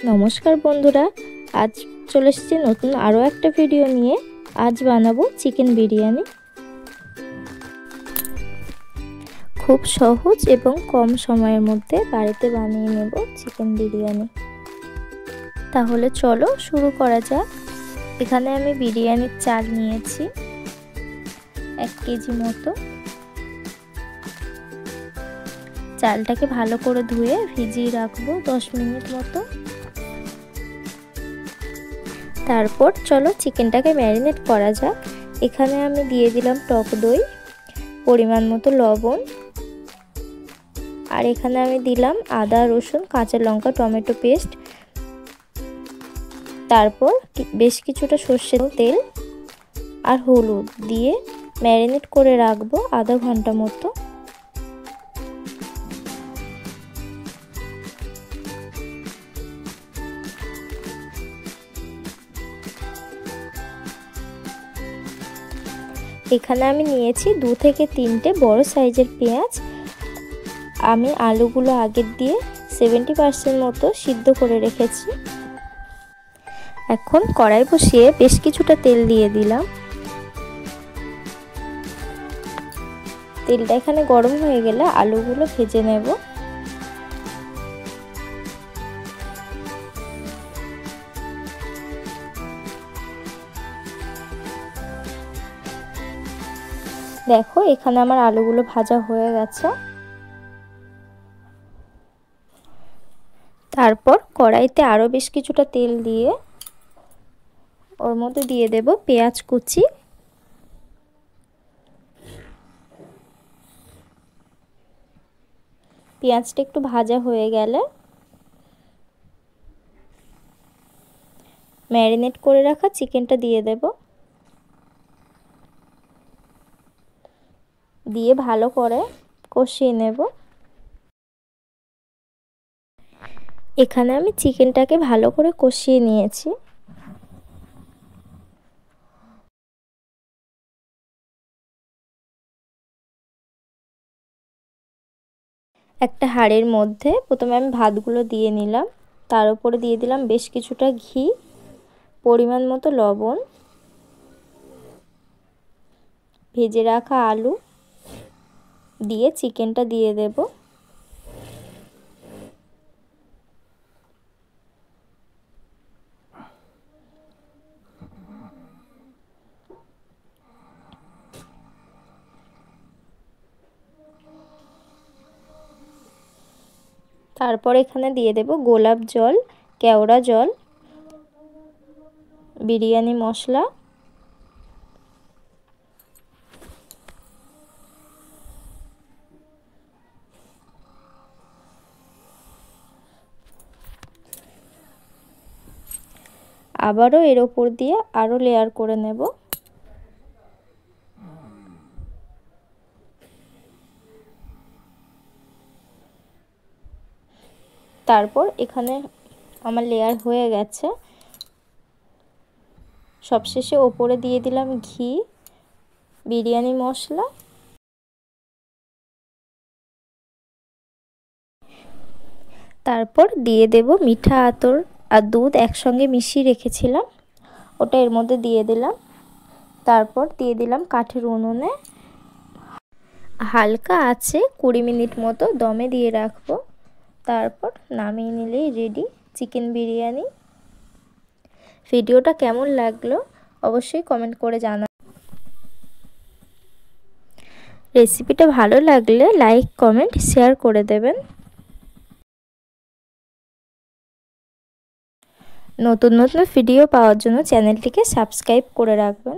নমস্কার বন্ধুরা, আজ চলে এসেছি নতুন আরও একটা ভিডিও নিয়ে। আজ বানাবো চিকেন বিরিয়ানি। খুব সহজ এবং কম সময়ের মধ্যে বাড়িতে বানিয়ে নেব চিকেন বিরিয়ানি। তাহলে চলো শুরু করা যাক। এখানে আমি বিরিয়ানির চাল নিয়েছি 1 কেজি মতো। চালটাকে ভালো করে ধুয়ে ভিজিয়ে রাখবো 10 মিনিট মতো। তারপর চলো চিকেনটাকে ম্যারিনেট করা যাক। এখানে আমি দিয়ে দিলাম টক দই, পরিমাণ মতো লবণ, আর এখানে আমি দিলাম আদা রসুন কাঁচা লঙ্কা টমেটো পেস্ট। তারপর বেশ কিছুটা সর্ষের তেল আর হলুদ দিয়ে ম্যারিনেট করে রাখবো আধা ঘন্টা মতো। এখানে আমি নিয়েছি 2 থেকে 3টে বড় সাইজের পেঁয়াজ। আমি আলুগুলো আগের দিয়ে 70% মতো সিদ্ধ করে রেখেছি। এখন কড়াই বসিয়ে বেশ কিছুটা তেল দিয়ে দিলাম। তেলটা এখানে গরম হয়ে গেলে আলুগুলো ভেজে নেব। দেখো এখানে আমার আলুগুলো ভাজা হয়ে গেছে। তারপর কড়াইতে আরও বেশ কিছুটা তেল দিয়ে ওর মধ্যে দিয়ে দেব পেঁয়াজ কুচি। পেঁয়াজটা একটু ভাজা হয়ে গেলে ম্যারিনেট করে রাখা চিকেনটা দিয়ে দেব। দিয়ে ভালো করে কষিয়ে নেব। এখানে আমি চিকেনটাকে ভালো করে কষিয়ে নিয়েছি। একটা হাঁড়ির মধ্যে প্রথমে আমি ভাতগুলো দিয়ে নিলাম। তার উপরে দিয়ে দিলাম বেশ কিছুটা ঘি, পরিমাণ মতো লবণ, ভেজে রাখা আলু দিয়ে চিকেনটা দিয়ে দেব। তারপর এখানে দিয়ে দেব গোলাপ জল, কেওড়া জল, বিরিয়ানি মশলা, আবারও এর ওপর দিয়ে আরও লেয়ার করে নেব। তারপর এখানে আমার লেয়ার হয়ে গেছে। সবশেষে ওপরে দিয়ে দিলাম ঘি, বিরিয়ানি মশলা, তারপর দিয়ে দেব মিঠা আতর আর দুধ একসঙ্গে মিশিয়ে রেখেছিলাম, ওটা এর মধ্যে দিয়ে দিলাম। তারপর দিয়ে দিলাম কাঠের উনুনে হালকা আছে 20 মিনিট মতো দমে দিয়ে রাখবো। তারপর নামিয়ে নিলেই রেডি চিকেন বিরিয়ানি। ভিডিওটা কেমন লাগলো অবশ্যই কমেন্ট করে জানাবেন। রেসিপিটা ভালো লাগলে লাইক কমেন্ট শেয়ার করে দেবেন। নতুন নতুন ভিডিও পাওয়ার জন্য চ্যানেলটিকে সাবস্ক্রাইব করে রাখবেন।